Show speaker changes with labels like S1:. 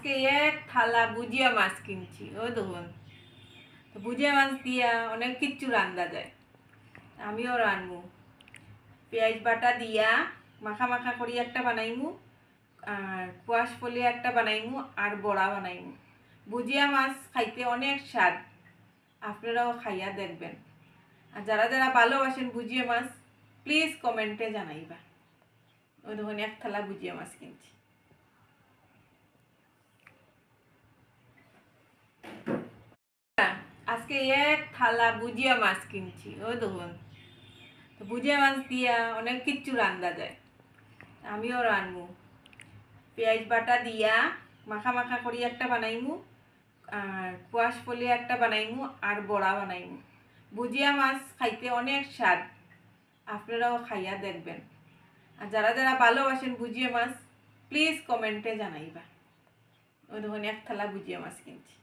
S1: আজকে এক থালা ভুজিয়া মাছ কিনছি, ওই দেখুন। তো ভুজিয়া মাছ দিয়া অনেক কিচ্ছু রান্ধা যায়, আমিও রানবো। পেঁয়াজ বাটা দিয়া মাখা মাখা করি একটা বানাইমু, আর কোয়াশ ফলি একটা বানাইমু, আর বড়া বানাইমু। ভুজিয়া মাছ খাইতে অনেক স্বাদ, আপনারাও খাইয়া দেখবেন। আর যারা যারা ভালোবাসেন ভুজিয়া মাছ, প্লিজ কমেন্টে জানাইবা। ওই দেখুন এক থালা ভুজিয়া মাছ কিনছি। আজকে এক থালা ভুজিয়া মাছ কিনছি, ওই দেখুন। তো ভুজিয়া মাছ দিয়া অনেক কিচ্ছু রান্ধা যায়, আমিও রানবো। পেঁয়াজ বাটা দিয়া মাখা মাখা করি একটা বানাইমু, আর কোয়াশ ফলি একটা বানাইমু, আর বড়া বানাইমু। ভুজিয়া মাছ খাইতে অনেক স্বাদ, আপনারাও খাইয়া দেখবেন। আর যারা যারা ভালোবাসেন ভুজিয়া মাছ, প্লিজ কমেন্টে জানাইবা। ওই দেখুন এক থালা ভুজিয়া মাছ কিনছি।